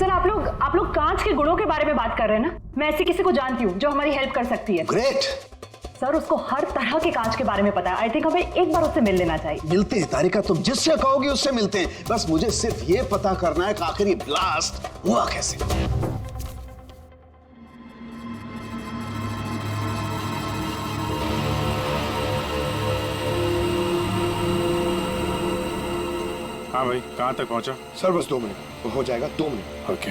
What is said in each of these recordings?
Sir आप लोग कांच के गुणों के बारे में बात कर रहे हैं ना? मैं ऐसी किसी को जानती हूँ जो हमारी हेल्प कर सकती है। ग्रेट सर उसको हर तरह के कांच के बारे में पता है। आई थिंक हमें एक बार उससे मिल लेना चाहिए। मिलते हैं तारिका, तुम जिससे कहोगे उससे मिलते हैं। बस मुझे सिर्फ ये पता करना है कि आखिर ये ब्लास्ट हुआ कैसे। हाँ भाई, कहाँ तक पहुँचा? सर बस 2 मिनट हो जाएगा, 2 मिनट। ओके,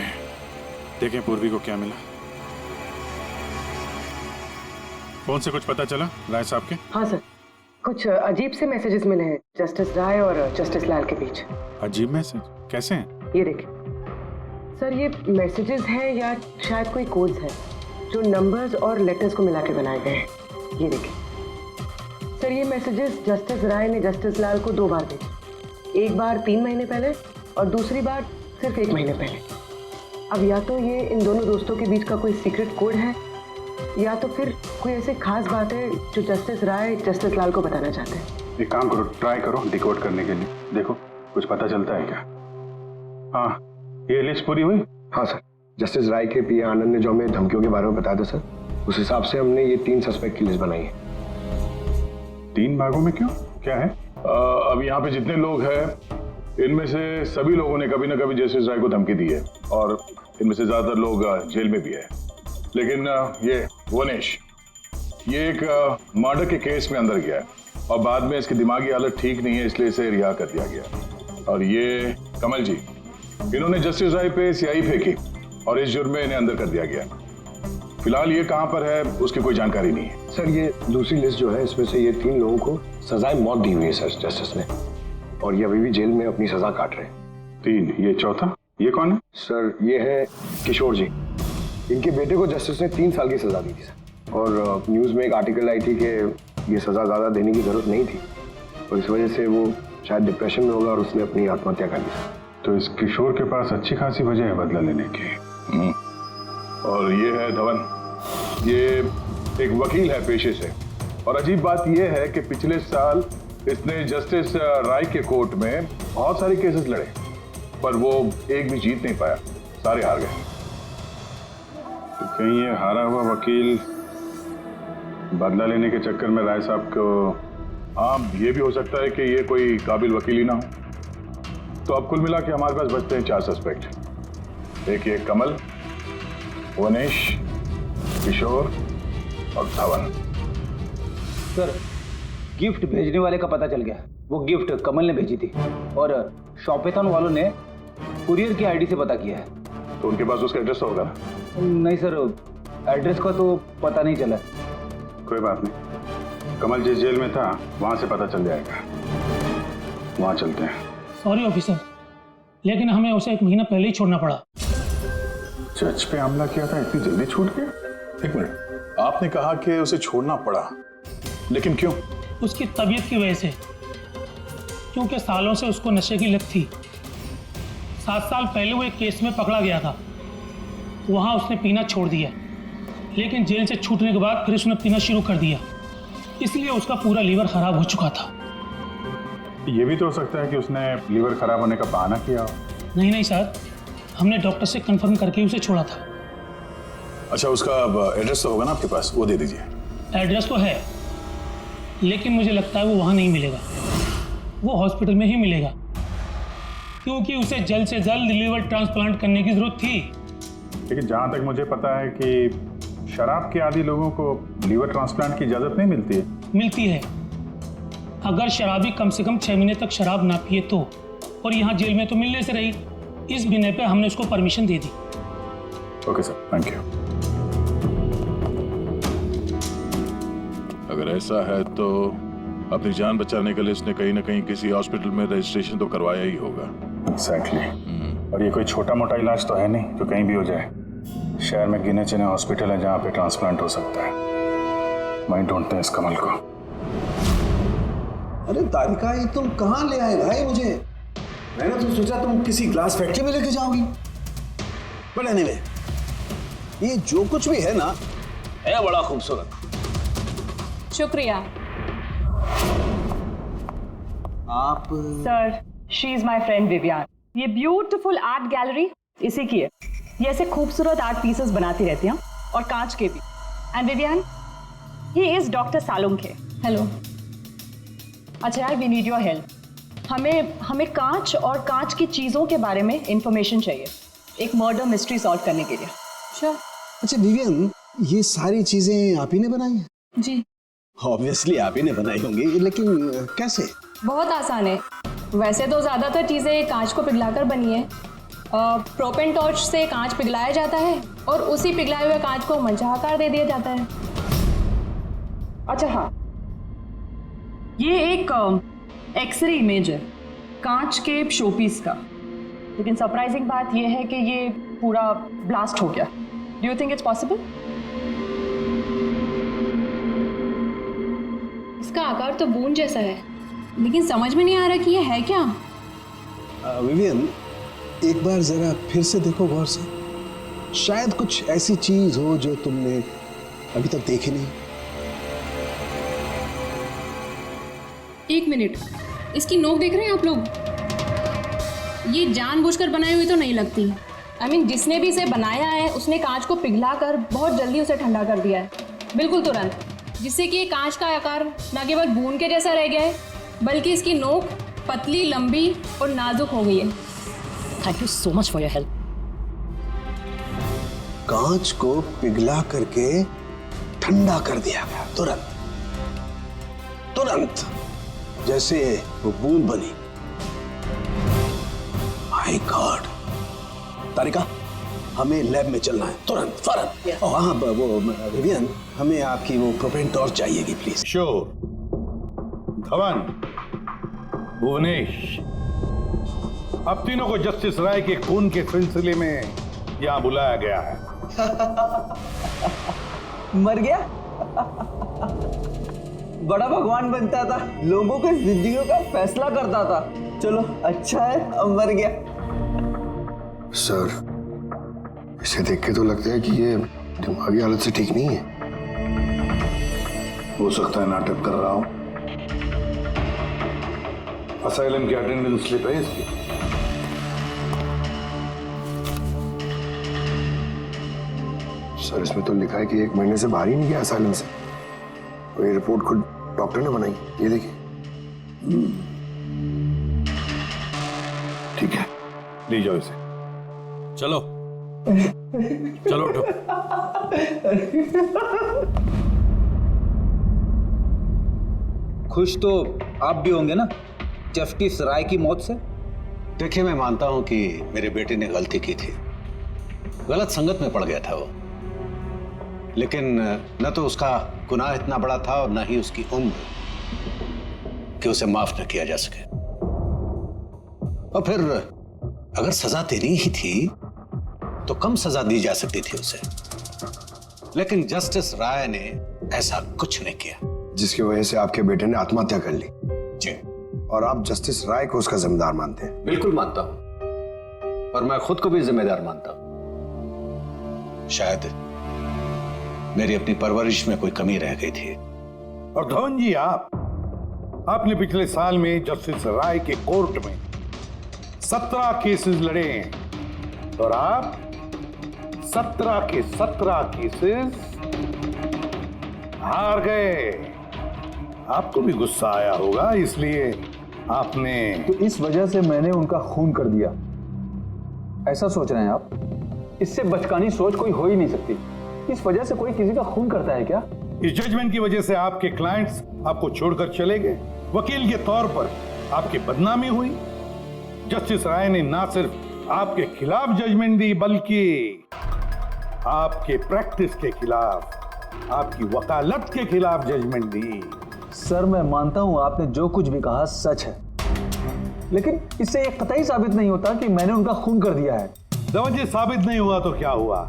देखें पूर्वी को क्या मिला। फोन से कुछ पता चला राय साहब के? हाँ सर, कुछ अजीब से मैसेजेस मिले हैं जस्टिस राय और जस्टिस लाल के बीच। अजीब मैसेज? कैसे हैं? ये देखिए सर, ये मैसेजेस हैं या शायद कोई कोड्स हैं जो नंबर्स और लेटर्स को मिला के बनाए गए हैं। ये देखिए सर, ये मैसेजेस जस्टिस राय ने जस्टिस लाल को 2 बार भेजे। एक बार 3 महीने पहले और दूसरी बार सिर्फ 1 महीने पहले। अब या तो ये इन दोनों दोस्तों के बीच का कोई सीक्रेट कोड है या तो फिर कोई ऐसी खास बात है जो जस्टिस राय जस्टिस लाल को बताना चाहते हैं। एक काम करो, ट्राई करो डिकोड करने के लिए, देखो कुछ पता चलता है क्या। हाँ, ये लिस्ट पूरी हुई? हाँ सर, जस्टिस राय के पीए आनंद ने जो हमें धमकियों के बारे में बताया था सर, उस हिसाब से हमने ये 3 सस्पेक्ट की लिस्ट बनाई है। 3 भागों में क्यों, क्या है? अब यहाँ पे जितने लोग हैं इनमें से सभी लोगों ने कभी ना कभी जस्टिस राय को धमकी दी है और इनमें से ज्यादातर लोग जेल में भी है। लेकिन ये वनेश, ये एक मर्डर के केस में अंदर गया है और बाद में इसकी दिमागी हालत ठीक नहीं है, इसलिए इसे रिहा कर दिया गया। और ये कमल जी, इन्होंने जस्टिस राय पे स्याही फेंकी और इस जुर्म में इन्हें अंदर कर दिया गया। फिलहाल ये कहाँ पर है उसकी कोई जानकारी नहीं है। सर ये दूसरी लिस्ट जो है, इसमें से ये 3 लोगों को सजाए मौत दी हुई है सर जस्टिस ने, और ये अभी भी जेल में अपनी सजा काट रहे हैं। 3, ये चौथा, ये कौन है? सर ये है किशोर जी, इनके बेटे को जस्टिस ने 3 साल की सजा दी थी सर, और न्यूज़ में एक आर्टिकल आई थी कि ये सजा ज़्यादा देने की जरूरत नहीं थी और इस वजह से वो शायद डिप्रेशन में होगा और उसने अपनी आत्महत्या कर ली सर। तो इस किशोर के पास अच्छी खासी वजह है बदला लेने की। और ये है धवन, ये एक वकील है पेशे से, और अजीब बात यह है कि पिछले साल इसने जस्टिस राय के कोर्ट में बहुत सारे केसेस लड़े पर वो एक भी जीत नहीं पाया, सारे हार गए। तो कहीं ये हारा हुआ वकील बदला लेने के चक्कर में राय साहब को, हाँ ये भी हो सकता है कि ये कोई काबिल वकील ही ना हो। तो अब कुल मिला के हमारे पास बचते हैं 4 सस्पेक्ट। एक ये कमल, वनेश, किशोर और धवन। सर गिफ्ट भेजने वाले का पता चल गया। वो गिफ्ट कमल ने भेजी थी और शॉपेथॉन वालों ने कुरियर की आईडी से पता किया है। तो उनके पास उसका एड्रेस तो होगा ना? नहीं सर, एड्रेस का तो पता नहीं चला। कोई बात नहीं, कमल जिस जेल में था वहां से पता चल जाएगा, वहां चलते हैं। सॉरी ऑफिसर, लेकिन हमें उसे 1 महीना पहले ही छोड़ना पड़ा। जज पे हमला किया था, इतनी जल्दी छूट गया? 1 मिनट, आपने कहा कि उसे छोड़ना पड़ा, लेकिन क्यों? उसकी तबीयत की वजह से, क्योंकि सालों से उसको नशे की लत थी। 7 साल पहले वो एक केस में पकड़ा गया था, वहाँ उसने पीना छोड़ दिया, लेकिन जेल से छूटने के बाद फिर उसने पीना शुरू कर दिया, इसलिए उसका पूरा लीवर खराब हो चुका था। ये भी तो हो सकता है कि उसने लीवर खराब होने का बहाना किया हो। नहीं सर, हमने डॉक्टर से कंफर्म करके उसे छोड़ा था। अच्छा, उसका एड्रेस तो होगा ना आपके पास, वो दे दीजिए। एड्रेस तो है, लेकिन मुझे लगता है वो वहाँ नहीं मिलेगा, वो हॉस्पिटल में ही मिलेगा, क्योंकि उसे जल्द से जल्द लीवर ट्रांसप्लांट करने की जरूरत थी। लेकिन जहाँ तक मुझे पता है कि शराब के आदी लोगों को लीवर ट्रांसप्लांट की इजाज़त नहीं मिलती है। मिलती है, अगर शराबी कम से कम 6 महीने तक शराब ना पिए तो, और यहाँ जेल में तो मिलने से रही, इस बिना पे हमने उसको permission they the. Okay sir, thank you. अगर ऐसा है तो अपनी जान बचाने के लिए इसने कहीं ना कहीं किसी हॉस्पिटल में रजिस्ट्रेशन तो करवाया ही होगा। एग्जैक्टली। और ये कोई छोटा मोटा इलाज तो है नहीं जो कहीं भी हो जाए। शहर में गिने चुने हॉस्पिटल है जहाँ पे ट्रांसप्लांट हो सकता है। वहीं ढूंढते हैं इस कमल को। अरे तारिका, ये तुम कहाँ ले आए भाई मुझे? मैंने तो सोचा तुम किसी ग्लास फैक्ट्री में लेके जाओगी। बट एनीवे, ये जो कुछ भी है ना, है बड़ा खूबसूरत। शुक्रिया। आप sir, she is my friend Vivian. ये ब्यूटीफुल आर्ट गैलरी इसी की है। ये ऐसे खूबसूरत आर्ट पीसेस बनाती रहती हैं और कांच के भी। And Vivian, he is doctor Salunkhe. Hello. अच्छा यार, वी नीड योर हेल्प। हमें कांच और कांच की चीजों के बारे में इंफॉर्मेशन चाहिए, एक मर्डर मिस्ट्री सॉल्व करने के लिए। श्योर। अच्छा विवियन, ये सारी चीजें आप ही ने बनाई हैं? जी। ऑब्वियसली आप ही ने बनाई होंगी, लेकिन कैसे? बहुत आसान है। वैसे तो ज़्यादातर चीज़ें कांच को पिघलाकर बनी है। प्रोपेन टॉर्च से कांच पिघलाया जाता है और उसी पिघलाए हुए कांच को मंचा आकार दे दिया जाता है। अच्छा हाँ, ये एक एक्सरे इमेज है कांच के शोपीस का, लेकिन सरप्राइजिंग बात ये है कि ये पूरा ब्लास्ट हो गया। Do you think it's possible? इसका आकार तो बूंद जैसा है, लेकिन समझ में नहीं आ रहा कि ये है क्या। विवियन, एक बार जरा फिर से देखो गौर से, शायद कुछ ऐसी चीज हो जो तुमने अभी तक देखी नहीं। एक मिनट, इसकी नोक देख रहे हैं आप लोग? ये जानबूझकर बनाई हुई तो नहीं लगती। I mean, जिसने भी इसे बनाया है उसने कांच को पिघलाकर बहुत जल्दी उसे ठंडा कर दिया है, बिल्कुल तुरंत, जिससे कि ये कांच का आकार न केवल बूंद के जैसा रह गया है, बल्कि इसकी नोक पतली, लंबी और नाजुक हो गई है। Thank you so much for your help. कांच को पिघला करके ठंडा कर दिया गया, तुरंत तुरंत, जैसे वो बूंद बनी। My God. तारिका, हमें लैब में चलना है तुरंत, फौरन। और हाँ, वो विवियन, हमें आपकी वो प्रोपेन टॉर्च चाहिएगी प्लीज। श्योर। धवन, भुवनेश, अब तीनों को जस्टिस राय के खून के सिलसिले में यहां बुलाया गया है। मर गया? बड़ा भगवान बनता था, लोगों की जिंदगियों का फैसला करता था। चलो अच्छा है, अब मर गया। सर, इसे देख के तो लगता है कि ये दिमागी हालत से ठीक नहीं है। हो सकता है नाटक कर रहा हूं। असाइलम की अटेंडेंस स्लिप है इसकी। सर, इसमें तो लिखा है कि 1 महीने से बाहर ही नहीं गया असाइलम से। और ये रिपोर्ट खुद डॉक्टर ने बनाई, ये देखिए। ठीक है, ले जाओ इसे। चलो चलो उठो। खुश तो आप भी होंगे ना जस्टिस राय की मौत से? देखिए, मैं मानता हूं कि मेरे बेटे ने गलती की थी, गलत संगत में पड़ गया था वो, लेकिन न तो उसका गुनाह इतना बड़ा था और न ही उसकी उम्र कि उसे माफ न किया जा सके। और फिर अगर सजा देनी ही थी तो कम सजा दी जा सकती थी उसे, लेकिन जस्टिस राय ने ऐसा कुछ नहीं किया, जिसकी वजह से आपके बेटे ने आत्महत्या कर ली। जी। और आप जस्टिस राय को उसका जिम्मेदार मानते हैं? बिल्कुल मानता हूं, और मैं खुद को भी जिम्मेदार मानता हूं। शायद मेरी अपनी परवरिश में कोई कमी रह गई थी। और धवन जी, आपने पिछले साल में जस्टिस राय के कोर्ट में 17 केसेस लड़े हैं और आप 17 के 17 केसेस हार गए। आपको भी गुस्सा आया होगा, इसलिए आपने तो इस वजह से मैंने उनका खून कर दिया, ऐसा सोच रहे हैं आप? इससे बचकानी सोच कोई हो ही नहीं सकती। इस वजह से कोई किसी का खून करता है क्या? इस जजमेंट की वजह से आपके क्लाइंट्स आपको छोड़कर चले गए, वकील के तौर पर आपकी बदनामी हुई। जस्टिस राय ने ना सिर्फ आपके खिलाफ जजमेंट दी, बल्कि आपके प्रैक्टिस के खिलाफ, आपकी वकालत के खिलाफ जजमेंट दी। सर, मैं मानता हूं आपने जो कुछ भी कहा सच है, लेकिन इससे यह कतई साबित नहीं होता कि मैंने उनका खून कर दिया है। धवन जी, साबित नहीं हुआ तो क्या हुआ,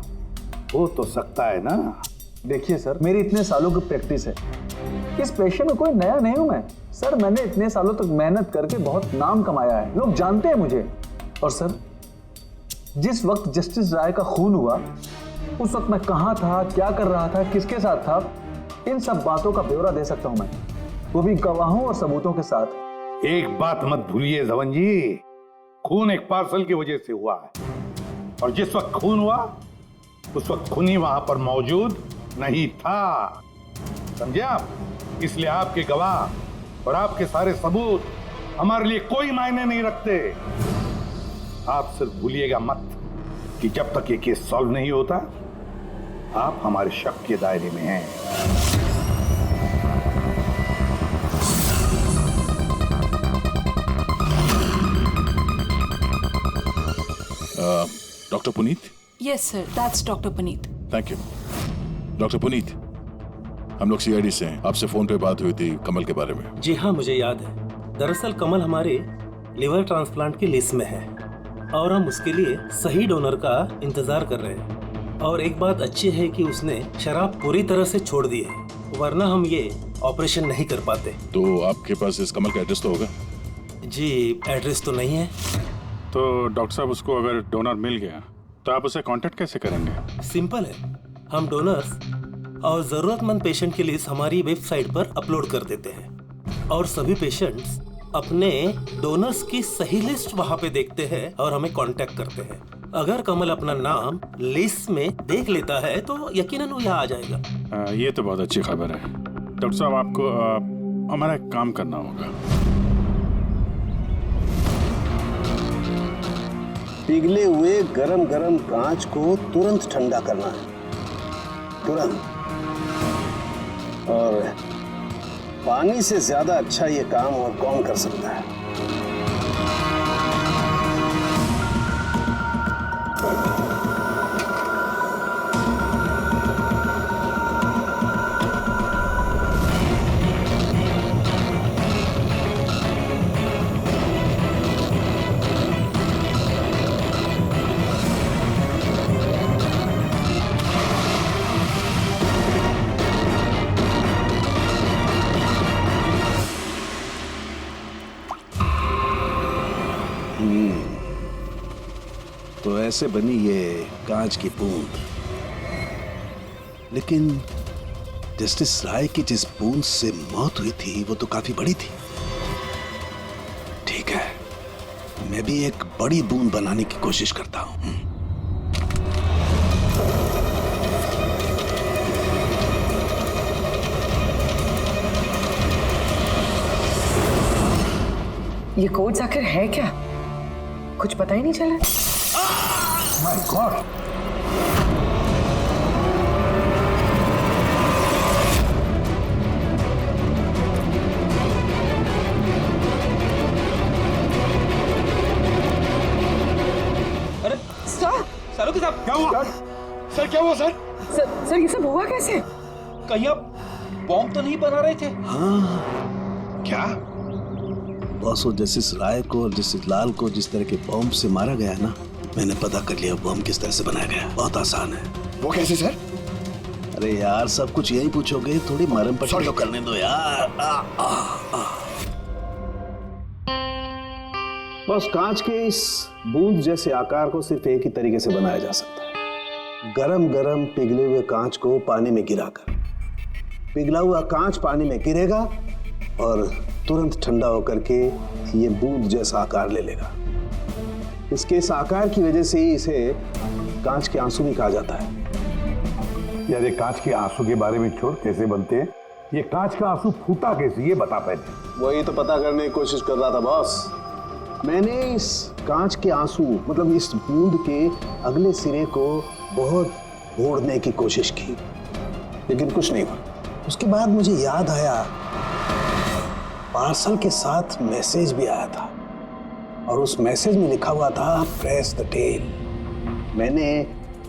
हो तो सकता है ना। देखिए सर, मेरी इतने सालों की प्रैक्टिस है, इस पेशे में कोई नया नहीं हूं मैं। सर, मैंने इतने सालों तक मेहनत करके बहुत नाम कमाया है, लोग जानते हैं मुझे। और सर, जिस वक्त जस्टिस राय का खून हुआ उस वक्त मैं कहां था, क्या कर रहा था, किसके साथ था, इन सब बातों का ब्यौरा दे सकता हूं मैं, वो भी गवाहों और सबूतों के साथ। एक बात मत भूलिए धवन जी, खून एक पार्सल की वजह से हुआ है, और जिस वक्त खून हुआ उस वक्त खूनी वहां पर मौजूद नहीं था, समझे आप? इसलिए आपके गवाह और आपके सारे सबूत हमारे लिए कोई मायने नहीं रखते। आप सिर्फ भूलिएगा मत कि जब तक ये केस सॉल्व नहीं होता आप हमारे शक के दायरे में हैं। Doctor Puneet? Yes sir, that's doctor Puneet. Thank you. Doctor Puneet, हम लोग सीआईडी से हैं। आपसे फोन पे बात हुई थी कमल के बारे में। जी हाँ, मुझे याद है। दरअसल कमल हमारे लिवर ट्रांसप्लांट की लिस्ट में है और हम उसके लिए सही डोनर का इंतजार कर रहे हैं। और एक बात अच्छी है कि उसने शराब पूरी तरह से छोड़ दी है, वरना हम ये ऑपरेशन नहीं कर पाते। तो आपके पास इस कमल का एड्रेस तो होगा? जी, एड्रेस तो नहीं है। तो डॉक्टर साहब, उसको अगर डोनर मिल गया तो आप उसे कांटेक्ट कैसे करेंगे? सिंपल है, हम डोनर्स और जरूरतमंद पेशेंट की लिस्ट हमारी वेबसाइट पर अपलोड कर देते हैं और सभी पेशेंट्स अपने डोनर्स की सही लिस्ट वहां पे देखते हैं और हमें कांटेक्ट करते हैं। अगर कमल अपना नाम लिस्ट में देख लेता है तो यकीनन वो यहाँ आ जाएगा। ये तो बहुत अच्छी खबर है। डॉक्टर साहब, आपको हमारा एक काम करना होगा। पिघले हुए गरम गरम कांच को तुरंत ठंडा करना है, तुरंत। और पानी से ज्यादा अच्छा ये काम और कौन कर सकता है? तो ऐसे बनी ये कांच की बूंद। लेकिन जस्टिस राय की जिस बूंद से मौत हुई थी वो तो काफी बड़ी थी। ठीक है, मैं भी एक बड़ी बूंद बनाने की कोशिश करता हूं। ये कोड्स आखिर है क्या? कुछ पता ही नहीं चला। My God! अरे सर, सालुंखे साहब, क्या हुआ? सर क्या हुआ सर? सर ये सब हुआ कैसे? कहीं आप बॉम्ब तो नहीं बना रहे थे? हाँ, क्या? बॉस, वो जस्टिस राय को और जस्टिस लाल को जिस तरह के बॉम्ब से मारा गया ना, मैंने पता कर लिया बॉम्ब किस तरह से बनाया गया। बहुत आसान है। वो कैसे सर? अरे यार, सब कुछ यही पूछोगे, थोड़ी मरम पट्टी तो करने दो यार। बस कांच के इस बूंद जैसे आकार को सिर्फ एक ही तरीके से बनाया जा सकता है, गरम गरम पिघले हुए कांच को पानी में गिराकर। पिघला हुआ कांच पानी में गिरेगा और तुरंत ठंडा होकर के ये बूंद जैसा आकार ले लेगा। इसके इस आकार की वजह से ही इसे कांच के आंसू भी कहा जाता है। यार, ये कांच के आंसू के बारे में छोड़, कैसे बनते हैं? ये कांच का आंसू फूटा कैसे, ये बता पहले। वही तो पता करने की कोशिश कर रहा था बॉस। मैंने इस कांच के आंसू, मतलब इस बूंद के अगले सिरे को बहुत मोड़ने की कोशिश की, लेकिन कुछ नहीं हुआ। उसके बाद मुझे याद आया, पार्सल के साथ मैसेज भी आया था और उस मैसेज में लिखा हुआ था प्रेस द टेल। मैंने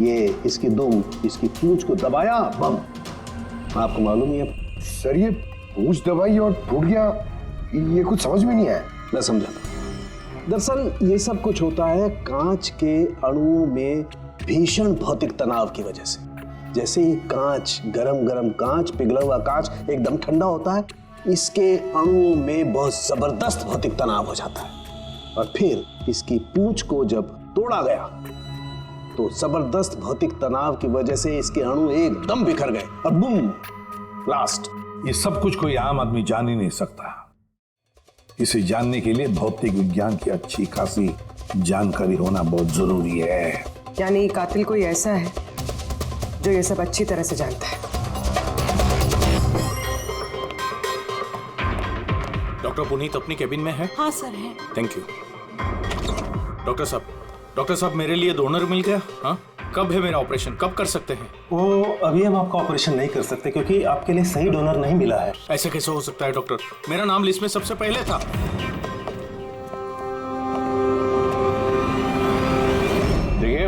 ये इसकी दुम, इसकी पूंछ को दबाया, बम। आपको मालूम ही है सर, ये पूंछ दबाई और टूट गया, ये कुछ समझ में नहीं आया। मैं समझा। दरअसल ये सब कुछ होता है कांच के अणुओं में भीषण भौतिक तनाव की वजह से। जैसे ही कांच, गरम गरम कांच, पिघला हुआ कांच एकदम ठंडा होता है, इसके अणुओं में बहुत जबरदस्त भौतिक तनाव हो जाता है और फिर इसकी पूंछ को जब तोड़ा गया तो जबरदस्त भौतिक तनाव की वजह से इसके अणु एकदम बिखर गए और बूम, ब्लास्ट। ये सब कुछ कोई आम आदमी जान ही नहीं सकता। इसे जानने के लिए भौतिक विज्ञान की अच्छी खासी जानकारी होना बहुत जरूरी है। यानी कातिल कोई ऐसा है जो ये सब अच्छी तरह से जानता है। डॉक्टर पुनीत अपनी केबिन में है? हाँ सर है। Thank you. डॉक्टर साहब मेरे लिए डोनर मिल गया? हाँ, कब है मेरा ऑपरेशन, कब कर सकते हैं? वो अभी हम आपका ऑपरेशन नहीं कर सकते क्योंकि आपके लिए सही डोनर नहीं मिला है। ऐसे कैसे हो सकता है डॉक्टर? मेरा नाम लिस्ट में सबसे पहले था। देखिए,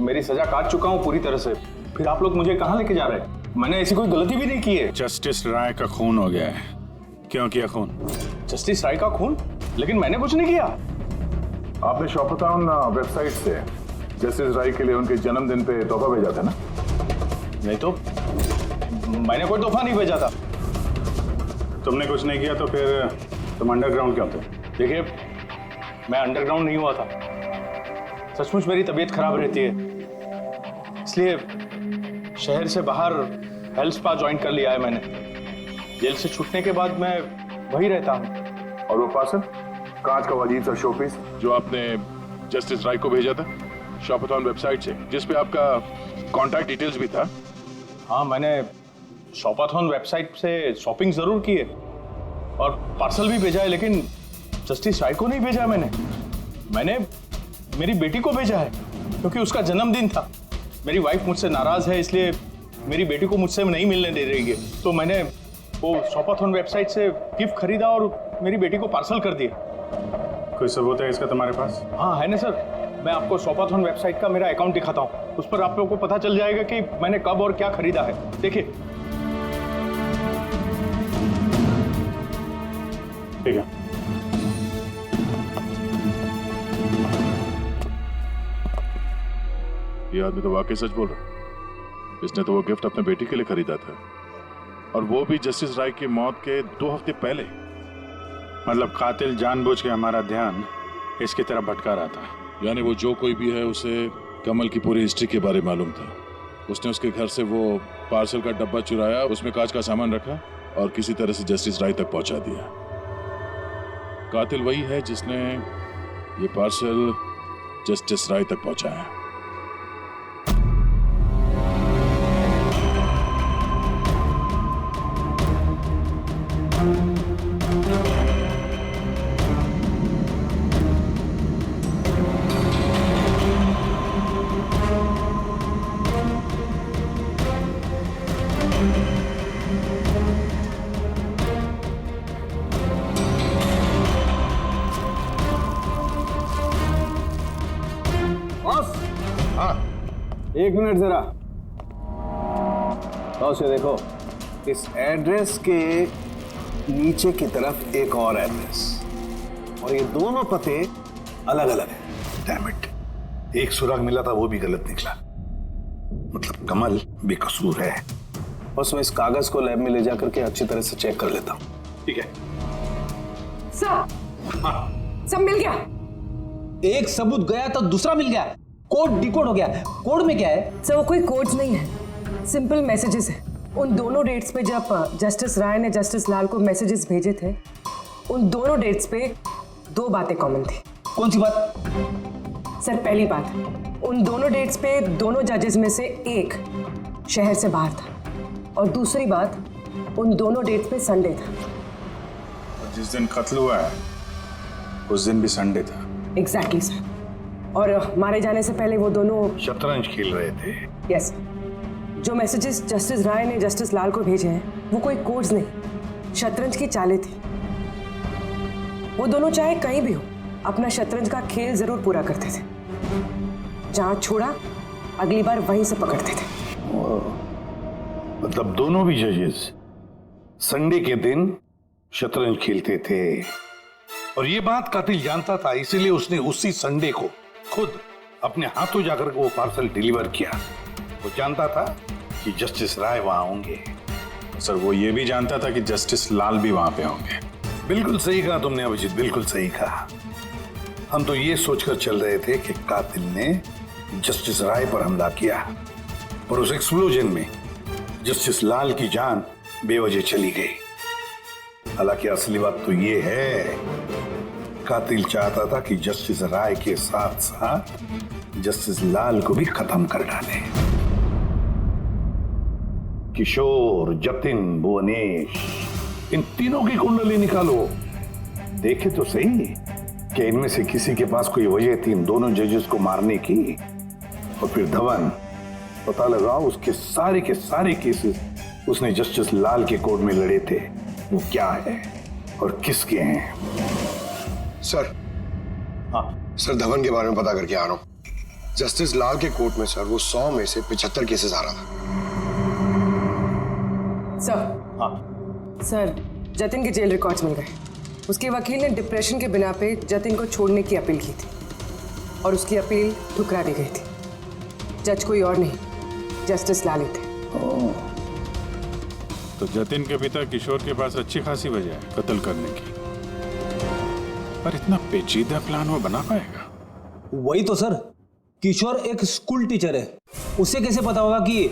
मेरी सजा काट चुका हूँ पूरी तरह से, फिर आप लोग मुझे कहाँ लेके जा रहे हैं? मैंने ऐसी कोई गलती भी नहीं की है। जस्टिस राय का खून हो गया है। क्यों किया खून? जस्टिस राय का खून? लेकिन मैंने कुछ नहीं किया। आपने शॉपटाउन वेबसाइट से जस्टिस राय के लिए उनके जन्मदिन पे तोहफा भेजा था ना? नहीं तो मैंने कोई तोहफा नहीं भेजा था। तुमने कुछ नहीं किया तो फिर तुम अंडरग्राउंड क्यों थे? देखिए, मैं अंडरग्राउंड नहीं हुआ था। सचमुच मेरी तबीयत खराब रहती है, इसलिए शहर से बाहर हेल्थ स्पा ज्वाइन कर लिया है मैंने। जेल से छूटने के बाद मैं वही रहता हूँ। और वो पार्सल, कांच का अजीब सा शोपीस जो आपने जस्टिस राय को भेजा था शॉपटाउन वेबसाइट से, जिसपे आपका कॉन्टैक्ट डिटेल्स भी था? हाँ, मैंने शॉपाथॉन वेबसाइट से शॉपिंग जरूर की है और पार्सल भी भेजा है, लेकिन जस्टिस राय को नहीं भेजा मैंने मेरी बेटी को भेजा है, क्योंकि उसका जन्मदिन था। मेरी वाइफ मुझसे नाराज है, इसलिए मेरी बेटी को मुझसे नहीं मिलने दे रही है। तो मैंने वो शॉपाथॉन वेबसाइट से गिफ्ट खरीदा और मेरी बेटी को पार्सल कर दिया। कोई सबूत है इसका तुम्हारे पास? हाँ है ना सर, मैं आपको शॉपाथॉन वेबसाइट का मेरा अकाउंट दिखाता हूँ। उस पर आप लोगों को पता चल जाएगा कि मैंने कब और क्या खरीदा है। देखिए। ठीक है। ये आदमी तो वाकई सच बोल रहा। इसने तो वो गिफ्ट अपने बेटी के लिए खरीदा था, और वो भी जस्टिस राय की मौत के 2 हफ्ते पहले। मतलब कातिल जानबूझ के हमारा ध्यान इसकी तरफ भटका रहा था। यानी वो जो कोई भी है, उसे कमल की पूरी हिस्ट्री के बारे में मालूम था। उसने उसके घर से वो पार्सल का डब्बा चुराया, उसमें कांच का सामान रखा और किसी तरह से जस्टिस राय तक पहुंचा दिया। कातिल वही है जिसने ये पार्सल जस्टिस राय तक पहुंचाया। एक मिनट जरा, तो उसे देखो, इस एड्रेस के नीचे की तरफ एक और एड्रेस, और ये दोनों पते अलग अलग हैं। डैम इट, एक सुराग मिला था वो भी गलत निकला। मतलब कमल बेकसूर है। बस मैं इस कागज को लैब में ले जाकर के अच्छी तरह से चेक कर लेता हूँ। ठीक है सब मिल गया। एक सबूत गया तो दूसरा मिल गया, कोड डिकोड हो गया। कोड में क्या है? सर वो कोई कोड्स नहीं है, सिंपल मैसेजेस है। उन दोनों डेट्स पे जब जस्टिस राय ने जस्टिस लाल को मैसेजेस भेजे थे, उन दोनों डेट्स पे 2 बातें कॉमन थी। कौन सी बात? सर पहली बात, उन दोनों डेट्स पे दोनों जजेस में से एक शहर से बाहर था, और दूसरी बात, उन दोनों डेट्स पे संडे था। जिस दिन कत्ल हुआ है उस दिन भी संडे था। एग्जैक्टली सर, और मारे जाने से पहले वो दोनों शतरंज खेल रहे थे। यस, जो मैसेजेस जस्टिस राय ने जस्टिस लाल को भेजे हैं वो कोई कोड्स नहीं, शतरंज की चालें थी। वो दोनों चाहे कहीं भी हो, अपना शतरंज का खेल जरूर पूरा करते थे। जहां छोड़ा अगली बार वहीं से पकड़ते थे। मतलब दोनों भी जजेस संडे के दिन शतरंज खेलते थे, और ये बात कातिल जानता था, इसीलिए उसने उसी संडे को खुद अपने हाथों जाकर वो पार्सल डिलीवर किया। वो जानता था कि जस्टिस राय वहां होंगे। सर वो ये भी जानता था कि जस्टिस लाल भी वहां पे होंगे। बिल्कुल सही कहा तुमने अभिजीत, बिल्कुल सही कहा। हम तो ये सोचकर चल रहे थे कि कातिल ने जस्टिस राय पर हमला किया, पर उस एक्सप्लोजन में जस्टिस लाल की जान बेवजह चली गई। हालांकि असली बात तो ये है, कातिल चाहता था कि जस्टिस राय के साथ साथ जस्टिस लाल को भी खत्म कर डाले। किशोर, जतिन, भुवनेश, इन तीनों की कुंडली निकालो, देखे तो सही कि इनमें से किसी के पास कोई वजह थी इन दोनों जजेस को मारने की। और फिर धवन, पता लगाओ उसके सारे के सारे केसेस उसने जस्टिस लाल के कोर्ट में लड़े थे, वो क्या है और किसके हैं। सर, हाँ सर, धवन के बारे में पता करके आ रहा हूँ। जस्टिस लाल के कोर्ट में सर वो 100 में से 75 केसेस आ रहा था। सर, हाँ सर, जतिन के जेल रिकॉर्ड्स मिल गए। उसके वकील ने डिप्रेशन के बिना पे जतिन को छोड़ने की अपील की थी और उसकी अपील ठुकरा दी गई थी। जज कोई और नहीं, जस्टिस लाल ही थे। तो जतिन के पिता किशोर के पास अच्छी खासी वजह है कत्ल करने की, पर इतना पेचीदा प्लान वो बना पाएगा? वही तो सर, किशोर एक स्कूल टीचर है, उसे कैसे पता होगा कि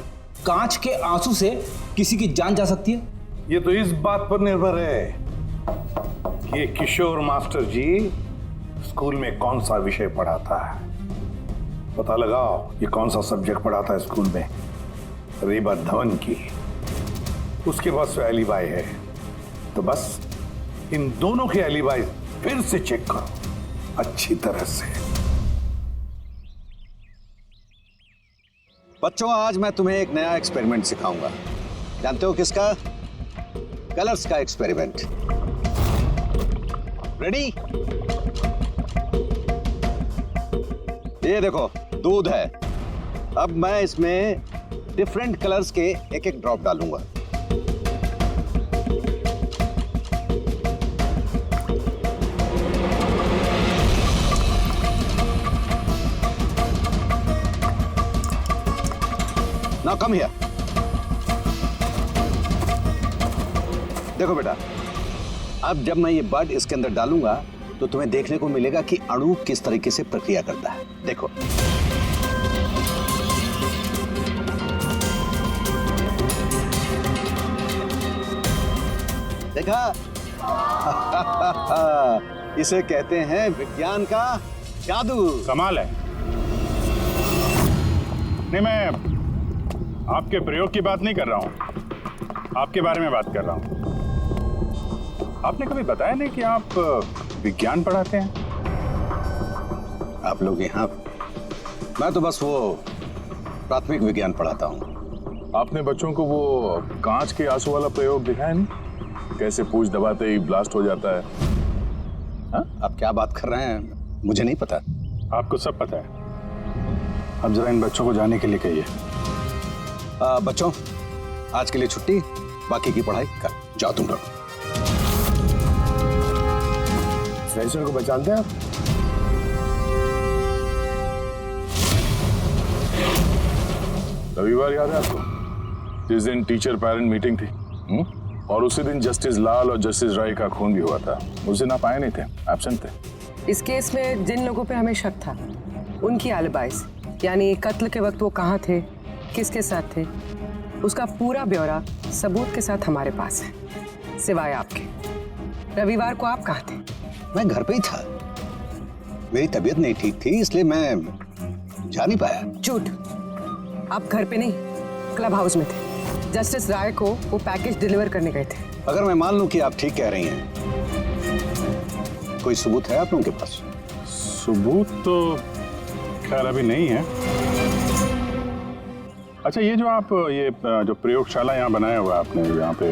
कांच के आंसू से किसी की जान जा सकती है? ये तो इस बात पर निर्भर है कि ये किशोर मास्टर जी स्कूल में कौन सा विषय पढ़ाता है। पता लगाओ ये कौन सा सब्जेक्ट पढ़ाता है स्कूल में। रही बात धवन की, उसके पास एलिबाई है, तो बस इन दोनों के एलिबाई फिर से चेक करो अच्छी तरह से। बच्चों, आज मैं तुम्हें एक नया एक्सपेरिमेंट सिखाऊंगा। जानते हो किसका? कलर्स का एक्सपेरिमेंट। रेडी? ये देखो, दूध है। अब मैं इसमें डिफरेंट कलर्स के एक एक ड्रॉप डालूंगा। Now come here. देखो बेटा, अब जब मैं ये बर्ड इसके अंदर डालूंगा तो तुम्हें देखने को मिलेगा कि अणु किस तरीके से प्रक्रिया करता है। देखो, देखा? इसे कहते हैं विज्ञान का जादू। कमाल है। नहीं, मैं आपके प्रयोग की बात नहीं कर रहा हूं, आपके बारे में बात कर रहा हूं। आपने कभी बताया नहीं कि आप विज्ञान पढ़ाते हैं? आप लोग यहाँ? मैं तो बस वो प्राथमिक विज्ञान पढ़ाता हूँ। आपने बच्चों को वो कांच के आंसू वाला प्रयोग दिखाया नहीं? कैसे पूंछ दबाते ही ब्लास्ट हो जाता है। हाँ? आप क्या बात कर रहे हैं? मुझे नहीं पता। आपको सब पता है। अब जरा इन बच्चों को जाने के लिए कहिए। बच्चों, आज के लिए छुट्टी, बाकी की पढ़ाई कर जाओ तुम लोग। सर को पहचानते हैं आप? रविवार याद है आपको, जिस दिन टीचर पेरेंट मीटिंग थी? और उसी दिन जस्टिस लाल और जस्टिस राय का खून भी हुआ था। उस दिन आप आए नहीं थे, एब्सेंट थे। इस केस में जिन लोगों पे हमें शक था उनकी एलिबाइज, यानी कत्ल के वक्त वो कहाँ थे, किसके साथ थे, उसका पूरा ब्यौरा सबूत के साथ हमारे पास है, सिवाय आपके। रविवार को आप कहाँ थे? मैं घर पे ही था। मेरी तबीयत नहीं ठीक थी, इसलिए मैं जा नहीं पाया। झूठ, आप घर पे नहीं, क्लब हाउस में थे। जस्टिस राय को वो पैकेज डिलीवर करने गए थे। अगर मैं मान लूं कि आप ठीक कह रही हैं, कोई सबूत है आप लोगों के पास? सबूत तो खैर अभी नहीं है। अच्छा, ये जो आप ये जो प्रयोगशाला यहाँ बनाया हुआ आपने, यहाँ पे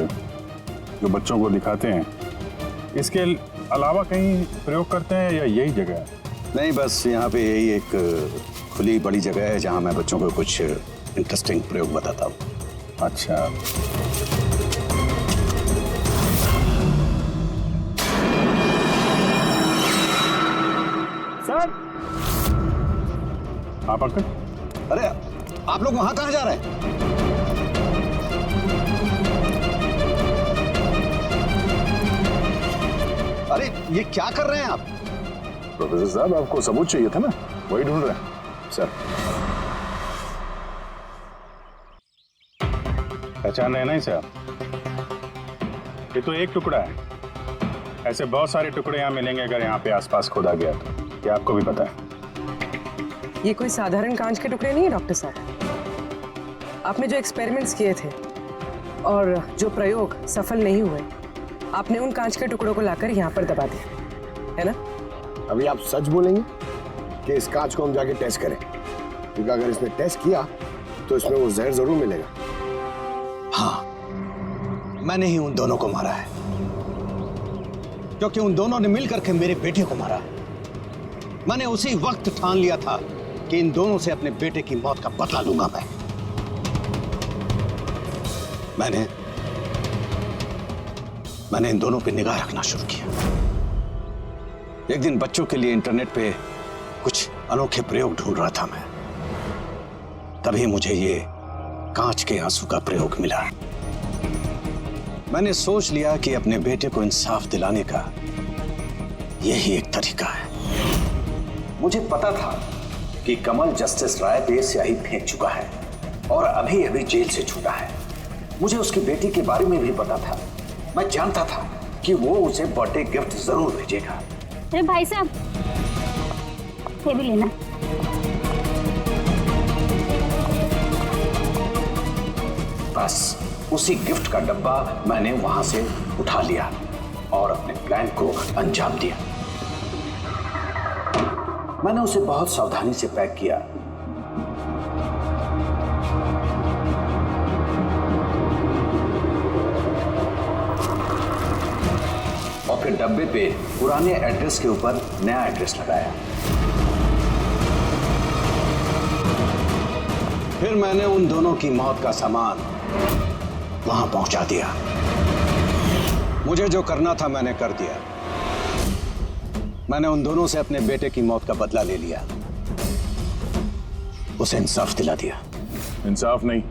जो बच्चों को दिखाते हैं, इसके अलावा कहीं प्रयोग करते हैं या यही जगह है? नहीं, बस यहाँ पे यही एक खुली बड़ी जगह है जहाँ मैं बच्चों को कुछ इंटरेस्टिंग प्रयोग बताता हूँ। अच्छा, सर। आप अंकल? अरे, आप लोग वहां कहाँ जा रहे हैं? अरे, ये क्या कर रहे हैं आप? प्रोफेसर साहब, आपको सबूत चाहिए था ना, वही ढूंढ रहे हैं। सर, पहचान रहे नहीं सर? ये तो एक टुकड़ा है, ऐसे बहुत सारे टुकड़े यहाँ मिलेंगे अगर यहाँ पे आसपास खोदा गया तो। क्या आपको भी पता है? ये कोई साधारण कांच के टुकड़े नहीं है डॉक्टर साहब। आपने जो एक्सपेरिमेंट्स किए थे और जो प्रयोग सफल नहीं हुए, आपने उन कांच के टुकड़ों को लाकर यहाँ पर दबा दिया, है ना? अभी आप सच बोलेंगे कि इस कांच को हम जाके टेस्ट करें? क्योंकि अगर इसने टेस्ट किया तो इसमें वो जहर जरूर मिलेगा। हाँ, मैंने ही उन दोनों को मारा है, क्योंकि उन दोनों ने मिलकर के मेरे बेटे को मारा। मैंने उसी वक्त ठान लिया था कि इन दोनों से अपने बेटे की मौत का बदला लूंगा मैंने इन दोनों पे निगाह रखना शुरू किया। एक दिन बच्चों के लिए इंटरनेट पे कुछ अनोखे प्रयोग ढूंढ रहा था मैं, तभी मुझे ये कांच के आंसू का प्रयोग मिला। मैंने सोच लिया कि अपने बेटे को इंसाफ दिलाने का यही एक तरीका है। मुझे पता था कि कमल जस्टिस राय पे स्याही फेंक चुका है और अभी अभी जेल से छूटा है। मुझे उसकी बेटी के बारे में भी पता था। मैं जानता था कि वो उसे बर्थडे गिफ्ट जरूर भेजेगा। अरे भाई साहब, ये भी लेना। बस उसी गिफ्ट का डब्बा मैंने वहां से उठा लिया और अपने प्लान को अंजाम दिया। मैंने उसे बहुत सावधानी से पैक किया। और फिर डब्बे पे पुराने एड्रेस के ऊपर नया एड्रेस लगाया। फिर मैंने उन दोनों की मौत का सामान वहां पहुंचा दिया। मुझे जो करना था मैंने कर दिया। मैंने उन दोनों से अपने बेटे की मौत का बदला ले लिया, उसे इंसाफ दिला दिया। इंसाफ नहीं,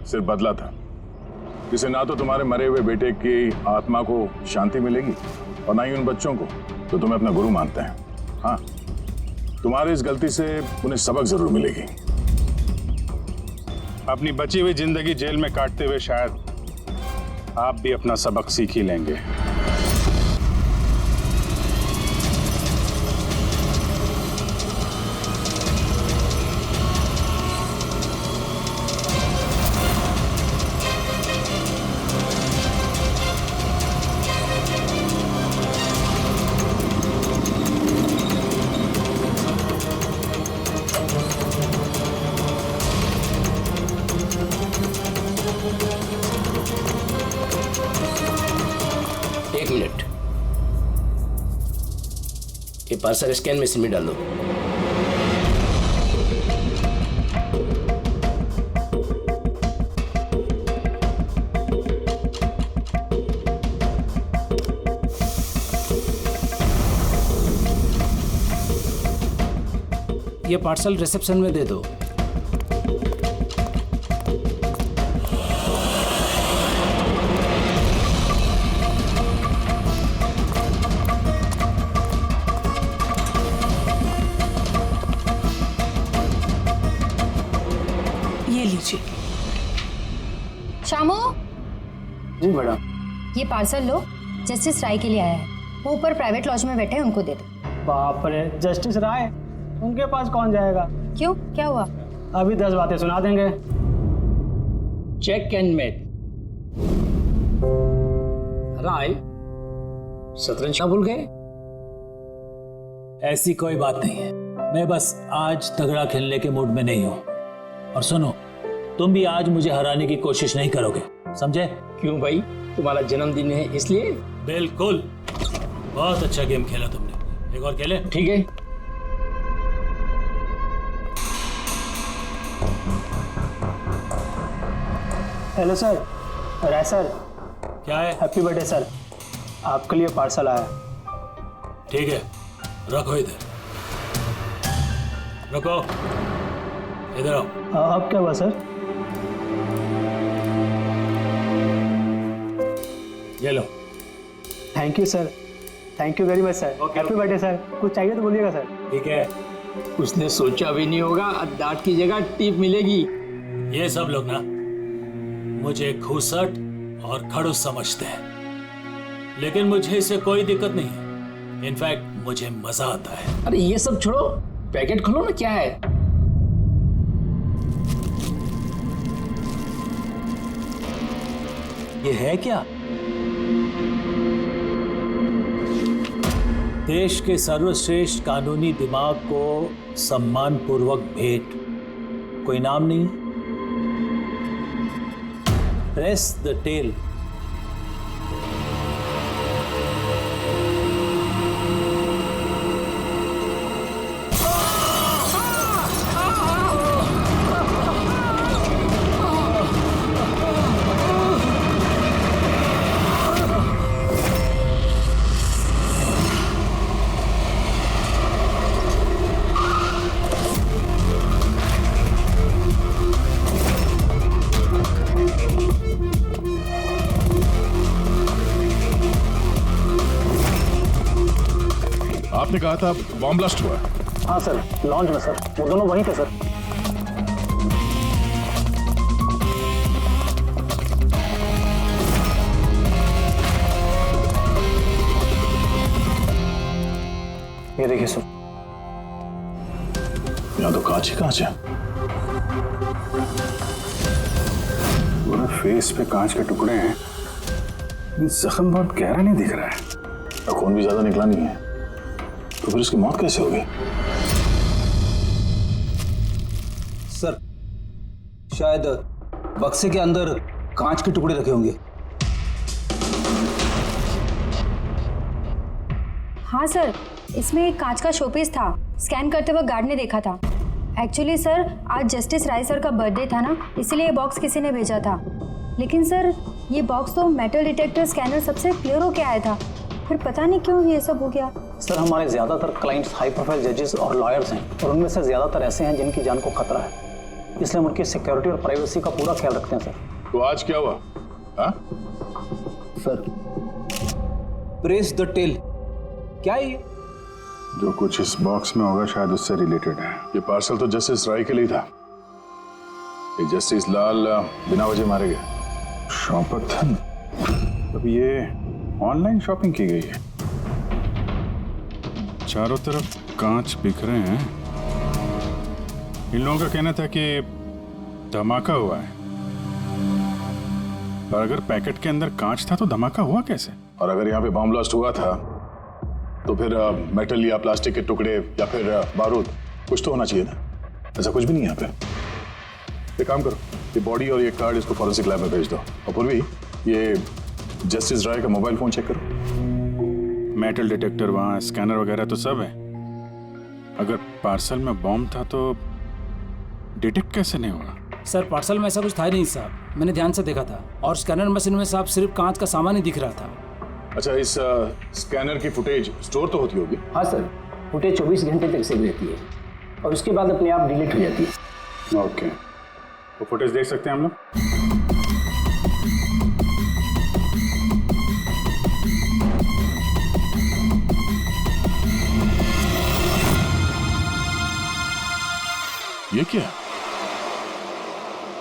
सिर्फ बदला था। जिसे ना तो तुम्हारे मरे हुए बेटे की आत्मा को शांति मिलेगी और ना ही उन बच्चों को जो तुम्हें अपना गुरु मानते हैं। हाँ, तुम्हारी इस गलती से उन्हें सबक जरूर मिलेगी। अपनी बची हुई जिंदगी जेल में काटते हुए शायद आप भी अपना सबक सीख ही लेंगे। एक मिनट, ये पार्सल स्कैन मशीन में डाल दो। ये पार्सल रिसेप्शन में दे दो। ये लीजिए। शामू, जी मैडम। ये पार्सल लो, जस्टिस राय के लिए आया है। वो ऊपर प्राइवेट लॉज में बैठे हैं, उनको दे दो। बाप रे, जस्टिस राय? उनके पास कौन जाएगा? क्यों, क्या हुआ? अभी 10 बातें सुना देंगे। Check and met. राय शतरंज ना भूल गए? ऐसी कोई बात नहीं है, मैं बस आज तगड़ा खेलने के मूड में नहीं हूँ। और सुनो, तुम भी आज मुझे हराने की कोशिश नहीं करोगे, समझे? क्यों भाई, तुम्हारा जन्मदिन है इसलिए? बिल्कुल, बहुत अच्छा गेम खेला तुमने। एक और खेले? ठीक है। हेलो सर, राय सर। क्या है? हैप्पी बर्थडे सर, आपके लिए पार्सल आया। ठीक है, रखो इधर, रखो इधर आओ। अब क्या हुआ सर? ये लो। Thank you sir, thank you very much sir. Happy birthday sir. कुछ चाहिए तो बोलिएगा सर। ठीक है। उसने सोचा भी नहीं होगा डांट की जगह टिप मिलेगी। ये सब लोग ना मुझे घूसट और खड़ूस समझते हैं, लेकिन मुझे इससे कोई दिक्कत नहीं है। इनफैक्ट मुझे मजा आता है। अरे ये सब छोड़ो, पैकेट खोलो ना, क्या है? ये है क्या? देश के सर्वश्रेष्ठ कानूनी दिमाग को सम्मान पूर्वक भेंट, कोई नाम नहीं? Press the tail. आपने कहा था बॉम्ब ब्लास्ट हुआ है। हाँ सर, लॉन्च में सर, वो दोनों वहीं थे सर। ये देखिए सर, यहाँ तो कांच ही कांच है। पूरे फेस पे कांच के टुकड़े हैं। जख्म बहुत गहरा नहीं दिख रहा है, खून भी ज्यादा निकला नहीं है, तो फिर उसकी मौत कैसे हो गई? सर शायद बक्से के अंदर कांच के टुकड़े रखे होंगे। हाँ सर, इसमें एक कांच का शोपीस था। स्कैन करते वक्त गार्ड ने देखा था। एक्चुअली सर, आज जस्टिस राय सर का बर्थडे था ना, इसलिए ये बॉक्स किसी ने भेजा था। लेकिन सर, ये बॉक्स तो मेटल डिटेक्टर स्कैनर सबसे क्लियर होके आया था, फिर पता नहीं क्यों ये सब हो गया। सर, हमारे ज्यादातर क्लाइंट्स हाई प्रोफाइल जजेस और लॉयर्स हैं, और उनमें से ज्यादातर ऐसे हैं जिनकी जान को खतरा है, इसलिए हम उनकी सिक्योरिटी और प्राइवेसी का पूरा ख्याल रखते हैं सर। तो आज क्या हुआ? हाँ? सर, प्रेस द टेल, क्या है ये? जो कुछ इस बॉक्स में होगा शायद उससे रिलेटेड है। ये पार्सल तो जस्टिस राय के लिए था। ये जस्टिस लाल बिना वजह मारे गए। शॉपथन, अब ये ऑनलाइन शॉपिंग की गई है। चारों तरफ कांच बिखरे हैं। इन लोगों का कहना था कि धमाका हुआ है, और अगर पैकेट के अंदर कांच था तो धमाका हुआ कैसे? और अगर यहाँ पे बॉम्ब ब्लास्ट हुआ था तो फिर मेटल या प्लास्टिक के टुकड़े या फिर बारूद, कुछ तो होना चाहिए ना। ऐसा कुछ भी नहीं है यहाँ पे। एक काम करो, ये बॉडी और ये कार्ड इसको फॉरेंसिक लैब में भेज दो, और पूर्वी ये जस्टिस राय का मोबाइल फोन चेक करो। मेटल डिटेक्टर वहाँ, स्कैनर वगैरह तो सब है। अगर पार्सल में बॉम्ब था तो डिटेक्ट कैसे नहीं हुआ? सर, पार्सल में ऐसा कुछ था ही नहीं साहब, मैंने ध्यान से देखा था, और स्कैनर मशीन में साहब सिर्फ कांच का सामान ही दिख रहा था। अच्छा, इस स्कैनर की फुटेज स्टोर तो होती होगी? हाँ सर, फुटेज 24 घंटे तक सेव रहती है और उसके बाद अपने आप डिलीट हो जाती है। ओके, तो फुटेज देख सकते हैं हम लोग? ये क्या?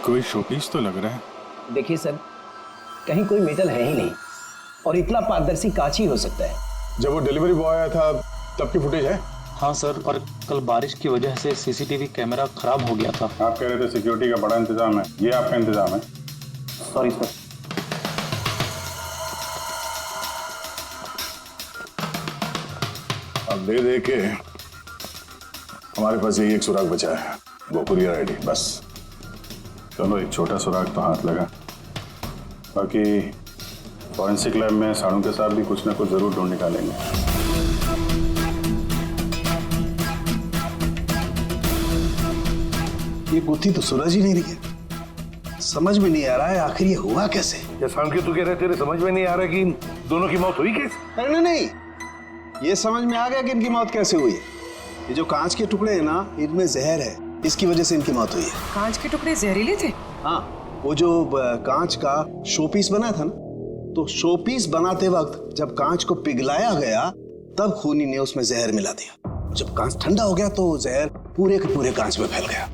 कोई शोपीस तो लग रहा है। देखिए सर, कहीं कोई मेटल है ही नहीं, और इतना पारदर्शी कांच ही हो सकता है। जब वो डिलीवरी बॉय आया था तब की फुटेज है? हाँ सर, और कल बारिश की वजह से सीसीटीवी कैमरा खराब हो गया था। आप कह रहे थे सिक्योरिटी का बड़ा इंतजाम है, ये आपका इंतजाम है? Sorry sir. अब दे के हमारे पास यही एक सुराग बचा है, वो कुरियर आईडी, बस। चलो, एक छोटा सुराग तो हाथ लगा। बाकी फॉरेंसिक लैब में साड़ों के साथ भी कुछ ना कुछ जरूर ढूंढ निकालेंगे। ये गुत्थी तो सूरज ही नहीं रही है। समझ में नहीं आ रहा है आखिर ये हुआ कैसे। जैसा कि तू कह रहे, तेरे समझ में नहीं आ रहा कि इन दोनों की मौत हुई कैसे? अरे नहीं, ये समझ में आ गया कि इनकी मौत कैसे हुई है। ये जो कांच के टुकड़े हैं ना, इनमें जहर है, इसकी वजह से इनकी मौत हुई है। कांच के टुकड़े जहरीले थे? हाँ, वो जो कांच का शोपीस बना था ना, तो शोपीस बनाते वक्त जब कांच को पिघलाया गया तब खूनी ने उसमें जहर मिला दिया। जब कांच ठंडा हो गया तो जहर पूरे के पूरे कांच में फैल गया।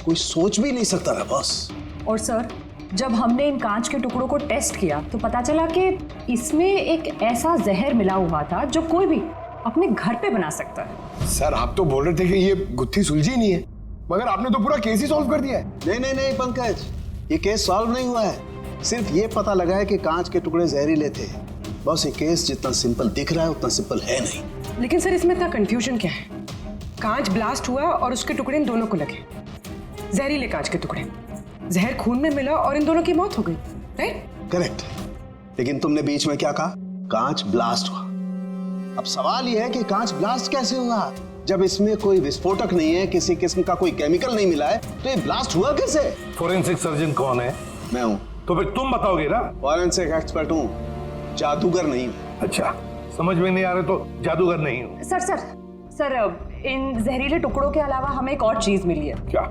कोई सोच भी नहीं सकता था बॉस। और सर, जब हमने इन कांच के टुकड़ों को टेस्ट किया तो पता चला कि इसमें एक ऐसा जहर मिला हुआ था जो कोई भी अपने घर पे बना सकता है। सर, आप तो बोल रहे थे कि ये गुत्थी सुलझी नहीं है, मगर आपने तो पूरा केस ही सॉल्व कर दिया है। नहीं नहीं नहीं पंकज, ये केस सॉल्व नहीं हुआ है। सिर्फ ये पता लगा है कि कांच के टुकड़े जहरीले थे। बस ये केस जितना सिंपल दिख रहा है उतना सिंपल है नहीं। लेकिन सर इसमें इतना कंफ्यूजन क्या है? कांच ब्लास्ट हुआ और उसके टुकड़े इन दोनों को लगे, जहरीले कांच के टुकड़े, जहर खून में मिला और इन दोनों की मौत हो गई, राइट? करेक्ट। लेकिन तुमने बीच में क्या कहा? कांच ब्लास्ट हुआ। अब सवाल यह है कि कांच ब्लास्ट कैसे हुआ? जब इसमें कोई विस्फोटक नहीं है, किसी किस्म का कोई केमिकल नहीं मिला है, तो ये ब्लास्ट हुआ कैसे? फोरेंसिक सर्जन कौन है? मैं हूँ। तो फिर तुम बताओगे ना। फोरेंसिक एक्सपर्ट हूँ, जादूगर नहीं हूँ। अच्छा, समझ में नहीं आ रहा तो जादूगर नहीं हूँ। सर इन जहरीले टुकड़ों के अलावा हमें एक और चीज मिली है। क्या?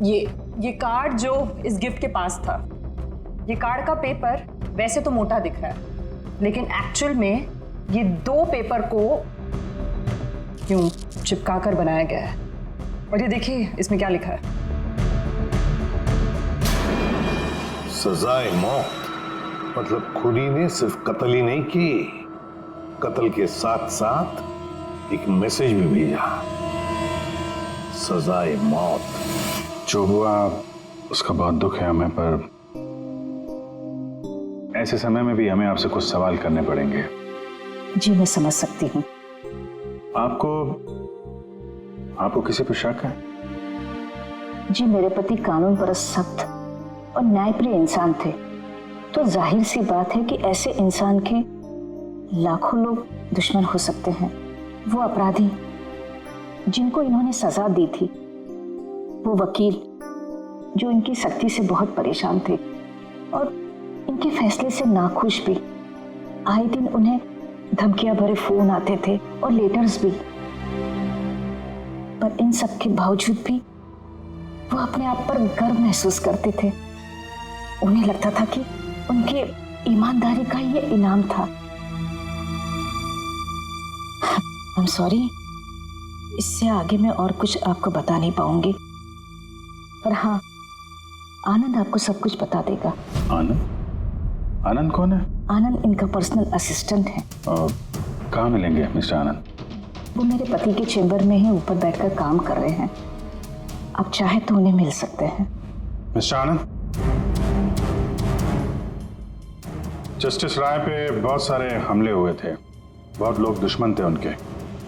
ये कार्ड जो इस गिफ्ट के पास था, ये कार्ड का पेपर वैसे तो मोटा दिख रहा है, लेकिन एक्चुअल में ये 2 पेपर को यूं चिपका कर बनाया गया है। और ये देखिए इसमें क्या लिखा है। सजाए मौत। मतलब खुदी ने सिर्फ कत्ल ही नहीं की, कत्ल के साथ साथ एक मैसेज भी भेजा, सजाए मौत। जो हुआ उसका बहुत दुख है हमें, पर ऐसे समय में भी हमें आपसे कुछ सवाल करने पड़ेंगे। जी मैं समझ सकती हूँ। आपको किसी पर शक है? जी मेरे पति कानून पर सख्त और न्यायप्रिय इंसान थे, तो जाहिर सी बात है कि ऐसे इंसान के लाखों लोग दुश्मन हो सकते हैं। वो अपराधी जिनको इन्होंने सजा दी थी, वो वकील जो इनकी सख्ती से बहुत परेशान थे और इनके फैसले से नाखुश भी, आए दिन उन्हें धमकियां भरे फोन आते थे और लेटर्स भी, पर इन सब के बावजूद भी वो अपने आप पर गर्व महसूस करते थे। उन्हें लगता था कि उनकी ईमानदारी का ये इनाम था। I'm sorry, इससे आगे मैं और कुछ आपको बता नहीं पाऊंगी, पर हाँ आनंद आपको सब कुछ बता देगा। आनंद कौन है? आनंद इनका पर्सनल असिस्टेंट है। कहाँ मिलेंगे मिस्टर आनंद? वो मेरे पति के चेंबर में ही ऊपर बैठकर काम कर रहे हैं, आप चाहे तो उन्हें मिल सकते हैं। मिस्टर आनंद, जस्टिस राय पे बहुत सारे हमले हुए थे, बहुत लोग दुश्मन थे उनके,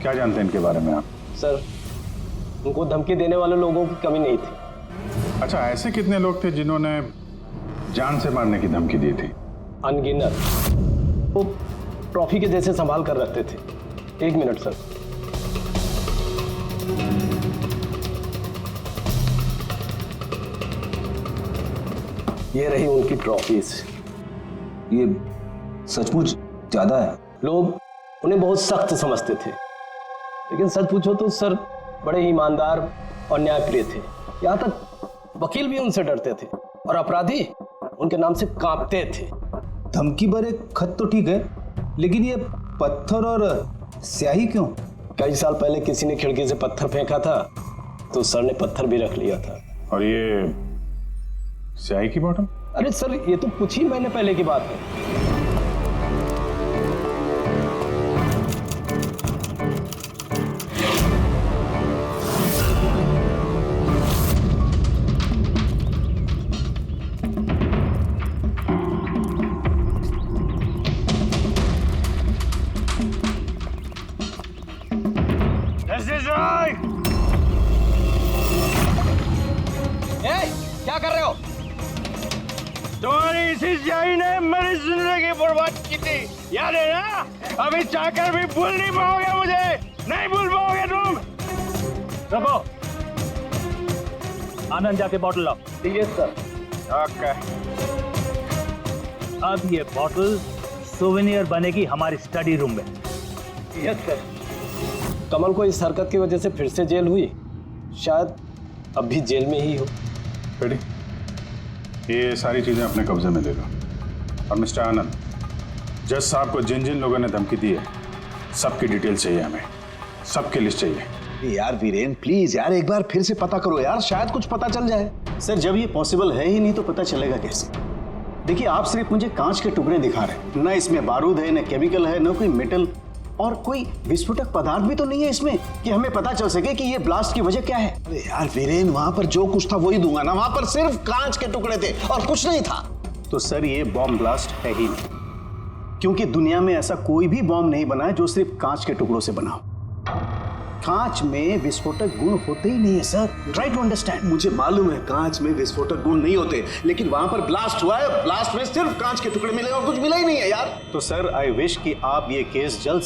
क्या जानते हैं इनके बारे में आप? सर, उनको धमकी देने वाले लोगों की कमी नहीं थी। अच्छा, ऐसे कितने लोग थे जिन्होंने जान से मारने की धमकी दी थी? अनगिनत। वो ट्रॉफी के जैसे संभाल कर रखते थे। 1 मिनट सर। ये रही उनकी ट्रॉफीज। ये सचमुच ज्यादा है। लोग उन्हें बहुत सख्त समझते थे, लेकिन सच पूछो तो सर बड़े ईमानदार और न्यायप्रिय थे। यहाँ तक वकील भी उनसे डरते थे और अपराधी उनके नाम से कांपते थे। धमकी भरे खत तो ठीक है, लेकिन ये पत्थर और स्याही क्यों? कई साल पहले किसी ने खिड़की से पत्थर फेंका था, तो सर ने पत्थर भी रख लिया था। और ये स्याही की बॉटल? अरे सर, ये तो कुछ ही महीने पहले की बात है। क्या कर रहे हो? तुम्हारी इसी स्याही ने मेरी जिंदगी बर्बाद की थी, याद है ना? अभी चाहकर भी भूल नहीं पाओगे मुझे, नहीं भूल पाओगे तुम। रखो, आनंद जाके बॉटल लाओ। ठीक है सर। ओके। अब ये बॉटल सोवेनियर बनेगी हमारी स्टडी रूम में। Yes sir. कमल को इस हरकत की वजह से फिर से जेल हुई, शायद अब भी जेल में ही हो। रेडी? ये सारी चीजें अपने कब्जे में ले लो। और मिस्टर आनंद, जज साहब को जिन जिन लोगों ने धमकी दी है, सबकी डिटेल चाहिए हमें, सबकी लिस्ट चाहिए। यार वीरेन प्लीज यार, एक बार फिर से पता करो यार, शायद कुछ पता चल जाए। सर, जब ये पॉसिबल है ही नहीं तो पता चलेगा कैसे? देखिए, आप सिर्फ मुझे कांच के टुकड़े दिखा रहे हैं, ना इसमें बारूद है, ना केमिकल है, ना कोई मेटल, और कोई विस्फोटक पदार्थ भी तो नहीं है इसमें कि हमें पता चल सके कि ये ब्लास्ट की वजह क्या है। अरे यार वीरेन, वहां पर जो कुछ था वही दूंगा ना, वहां पर सिर्फ कांच के टुकड़े थे और कुछ नहीं था। तो सर ये बॉम्ब ब्लास्ट है ही नहीं, क्योंकि दुनिया में ऐसा कोई भी बॉम्ब नहीं बना है जो सिर्फ कांच के टुकड़ों से बना हो। कांच में विस्फोटक गुण होते ही नहीं है सर, ट्राई टू अंडरस्टैंड। मुझे मालूम है कांच में विस्फोटक गुण नहीं होते, लेकिन वहां पर ब्लास्ट हुआ है, ब्लास्ट में सिर्फ कांच के टुकड़े मिले और कुछ मिला ही नहीं है यार। तो सर आई विश कि आप ये केस जल्द